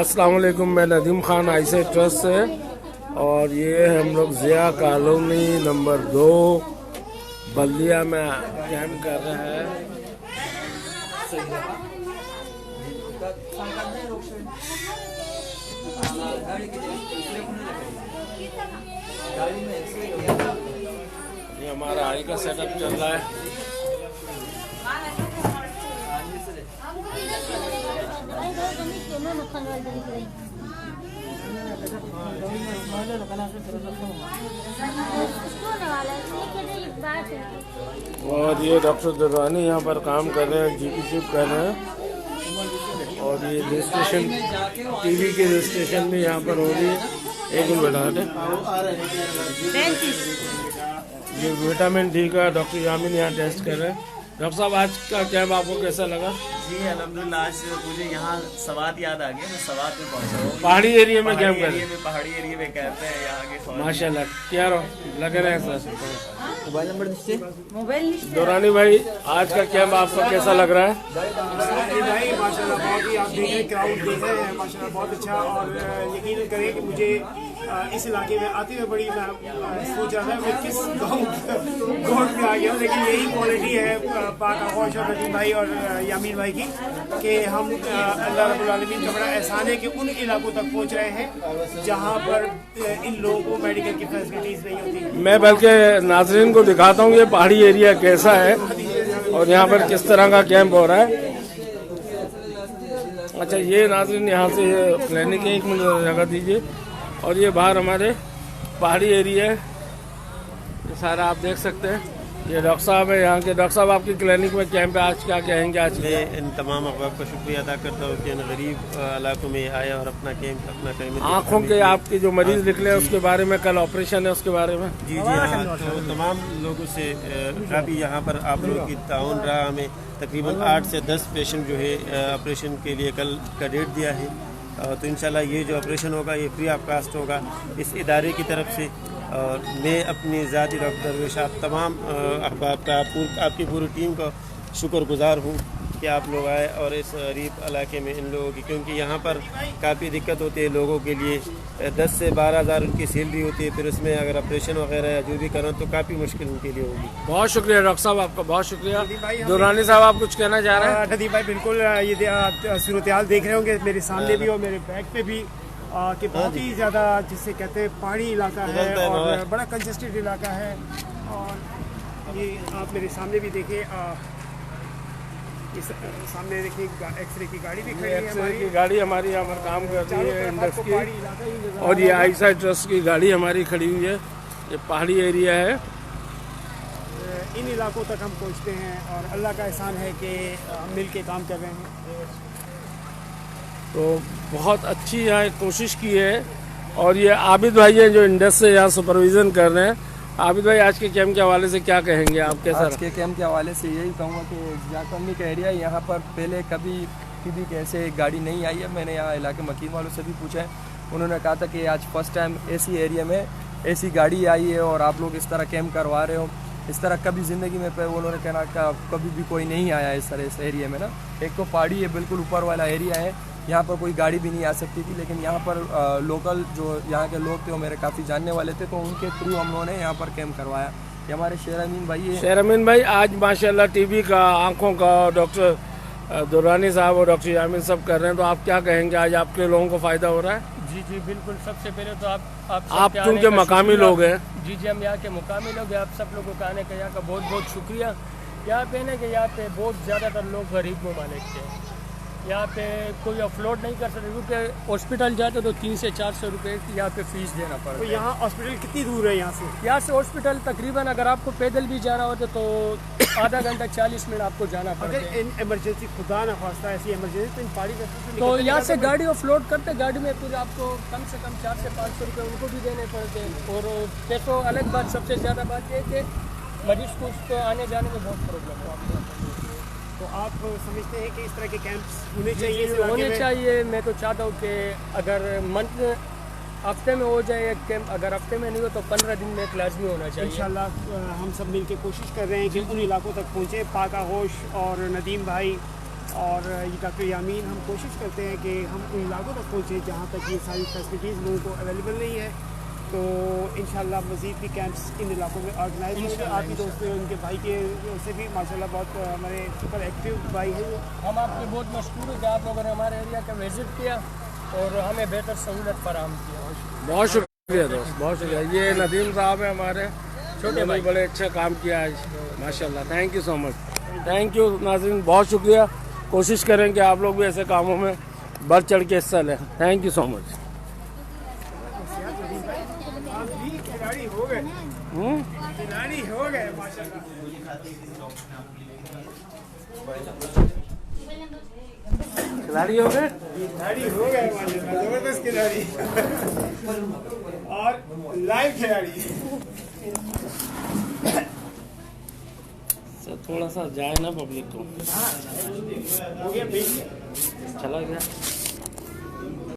अस्सलाम वालेकुम, मैं नदीम खान आईसे ट्रस्ट से, और ये हम लोग ज़िया कॉलोनी नंबर 2 बल्दिया में कैंप कर रहे हैं। ये हमारा आई का सेटअप चल रहा है। और ये डॉक्टर दुरानी यहाँ पर काम कर रहे हैं, जीपी शिफ्ट कर रहे हैं। और ये रजिस्ट्रेशन टीवी की रजिस्ट्रेशन भी यहाँ पर हो रही है। एक मिनट बैठा, ये विटामिन डी का डॉक्टर यामिन यहाँ टेस्ट कर रहे हैं। डॉक्टर साहब, आज का कैंप आपको कैसा लगा? जी अल्हम्दुलिल्लाह, आज मुझे यहाँ सवात याद आ गया। मैं सवात में पहुँचा हूँ। पहाड़ी एरिया में कैंप कर रहे हैं। पहाड़ी एरिया में कहते हैं यहाँ के माशाल्लाह, क्या लग रहा है sir? Mobile number mobile Durrani भाई, आज का कैंप आपको कैसा लग रहा है? भाई माशाल्लाह बहुत ही, आप देख रहे क्राउड देख रहे हैं, माशाल्लाह बहुत अच्छा। और यकीन करें कि मुझे इस इलाके में आते हुए बड़ी सोच रहा था मैं किस गाँव में आ गया हूँ, लेकिन यही क्वालिटी है पाक आगोश और नदीम भाई और यामीन भाई की, कि हम अल्लाह रब्बुल आलमीन का बड़ा एहसान है कि उन इलाकों तक पहुँच रहे हैं जहाँ पर इन लोगों को मेडिकल की फैसिलिटीज़ नहीं होती। मैं बल्कि नाज़रीन को दिखाता हूँ ये पहाड़ी एरिया कैसा है और यहाँ पर किस तरह का कैंप हो रहा है। अच्छा, ये नाज़रीन यहाँ से क्लिनिक है, 1 मिनट जगह दीजिए। और ये बाहर हमारे पहाड़ी एरिया है, ये सारा आप देख सकते हैं। ये डॉक्टर साहब है यहाँ के। डॉक्टर साहब, आपकी क्लिनिक में कैंप है, आज क्या कहेंगे? आज मैं इन तमाम अहबाब का शुक्रिया अदा करता हूँ कि इन गरीब इलाकों में आया और अपना कैंप अपना कैंप आँखों के आपके जो मरीज निकले उसके बारे में, कल ऑपरेशन है उसके बारे में। जी हाँ, तो तमाम लोगों से काफ़ी यहाँ पर आप लोगों की ताउन रहा। हमें तकरीबन 8 से 10 पेशेंट जो है ऑपरेशन के लिए कल का डेट दिया है। तो इंशाल्लाह ये जो ऑपरेशन होगा ये फ्री ऑफ कास्ट होगा इस इदारे की तरफ से। और मैं अपनी ज़ाती डॉक्टर दरवेश आप तमाम अहबाब का, आपकी पूरी टीम का शुक्रगुजार हूँ कि आप लोग आए और इस गरीब इलाके में इन लोगों की, क्योंकि यहाँ पर काफ़ी दिक्कत होती है लोगों के लिए। 10 से 12 हज़ार उनकी सैलरी होती है, फिर उसमें अगर ऑपरेशन वगैरह या जो भी करें तो काफ़ी मुश्किल उनके लिए होगी। बहुत शुक्रिया डॉक्टर साहब, आपका बहुत शुक्रिया। दुरानी साहब, आप कुछ कहना चाह रहे हैं? नदीम भाई, बिल्कुल ये सूरत हाल देख रहे होंगे मेरे सामने भी और मेरे बैक पे भी, कि बहुत ही ज़्यादा जिससे कहते हैं पहाड़ी इलाका है और बड़ा कंजेस्टेड इलाका है। और ये आप मेरे सामने भी देखिए, इस सामने देखिए एक्सरे की गाड़ी भी खड़ी है। एक्सरे की गाड़ी हमारी यहाँ पर काम कर रही है इंडस की, और ये आईसा ट्रस्ट की गाड़ी हमारी खड़ी हुई है। ये पहाड़ी एरिया है, इन इलाकों तक हम पहुँचते हैं और अल्लाह का एहसान है कि हम मिल के काम कर रहे हैं। तो बहुत अच्छी यहाँ कोशिश की है। और ये आबिद भाई हैं जो इंडस से यहाँ सुपरविज़न कर रहे हैं। आबिद भाई, आज के कैंप के हवाले से क्या कहेंगे आप? कैसा आज के कैंप के हवाले से यही कहूँगा कि ज़िया कॉलोनी का एरिया यहाँ पर पहले कभी भी कैसे गाड़ी नहीं आई है। मैंने यहाँ इलाके मकीन वालों से भी पूछा है, उन्होंने कहा था कि आज फर्स्ट टाइम ऐसी एरिया में ऐसी गाड़ी आई है और आप लोग इस तरह कैंप करवा रहे हो। इस तरह कभी ज़िंदगी में उन्होंने कहना कभी भी कोई नहीं आया इस तरह इस एरिया में ना। एक तो पहाड़ी है, बिल्कुल ऊपर वाला एरिया है, यहाँ पर कोई गाड़ी भी नहीं आ सकती थी। लेकिन यहाँ पर लोकल जो यहाँ के लोग थे वो मेरे काफ़ी जानने वाले थे, तो उनके थ्रू हम लोगों ने यहाँ पर कैंप करवाया। ये हमारे शेरमीन भाई है। शेरमीन भाई, आज माशाल्लाह टीवी का, आँखों का डॉक्टर दुरानी साहब और डॉक्टर यामिन सब कर रहे हैं, तो आप क्या कहेंगे? आज आपके लोगों को फ़ायदा हो रहा है? जी जी बिल्कुल। सबसे पहले तो आप चूँकि मकामी लोग हैं। जी जी, हम यहाँ के मुकामी लोग हैं। आप सब लोगों का आने का यहाँ का बहुत बहुत शुक्रिया। यहाँ पे ना कि यहाँ पे बहुत ज़्यादातर लोग गरीब ममालिक के हैं। यहाँ पे कोई अफोर्ड नहीं कर सकते, क्योंकि हॉस्पिटल जाते तो 300 से 400 रुपये यहाँ पे फीस देना पड़ता है। तो यहाँ हॉस्पिटल कितनी दूर है यहाँ से? यहाँ से हॉस्पिटल तकरीबन अगर आपको पैदल भी जाना होता तो आधा घंटा 40 मिनट आपको जाना पड़ता है। अगर इमरजेंसी खुदा न खास्ता ऐसी इमरजेंसी तो इन पहाड़ी तो यहाँ से गाड़ी ऑफलोड करते, गाड़ी में फिर आपको कम से कम 400 से 500 रुपये उनको भी देने पड़ते हैं। और पैसों अलग बात, सबसे ज़्यादा बात यह है कि मरीज को उसको आने जाने में बहुत प्रॉब्लम है। तो आप समझते हैं कि इस तरह के कैंप्स होने चाहिए? मैं तो चाहता हूँ कि अगर मंथ हफ्ते में हो जाए एक कैंप, अगर हफ्ते में नहीं हो तो 15 दिन में एक लाजमी होना चाहिए। इंशाल्लाह हम सब मिलके कोशिश कर रहे हैं कि उन इलाकों तक पहुँचे। पाक आगोश और नदीम भाई और ये डॉक्टर यामीन, हम कोशिश करते हैं कि हम उन इलाकों तक पहुँचे जहाँ तक ये सारी फैसिलिटीज़ लोगों को अवेलेबल नहीं है। तो इंशाल्लाह मज़ीद भी कैंप्स इन इलाकों में ऑर्गेनाइज होंगे। आप ही दोस्त उनके भाई के से भी माशाल्लाह बहुत हमारे सुपर एक्टिव भाई हैं। हम आपके बहुत मशहूर हैं कि आप लोगों ने हमारे एरिया का विज़िट किया और हमें बेहतर सहूलत फराहम किया। बहुत शुक्रिया दोस्त, बहुत शुक्रिया। ये नदीम साहब हैं हमारे छोटे भाई, बड़े अच्छा काम किया आज माशाल्लाह। Thank you so much, thank you नाज़रीन, बहुत शुक्रिया। कोशिश करें कि आप लोग भी ऐसे कामों में बढ़ चढ़ के हिस्सा लें। Thank you so much. खिलाड़ी हो गए, खिलाड़ी हो गए माशाल्लाह। खिलाड़ी हो गए, खिलाड़ी हो गए माशाल्लाह, जबरदस्त खिलाड़ी और लाइव खिलाड़ी। सर थोड़ा सा जाए ना पब्लिक को, हो गया, चला गया।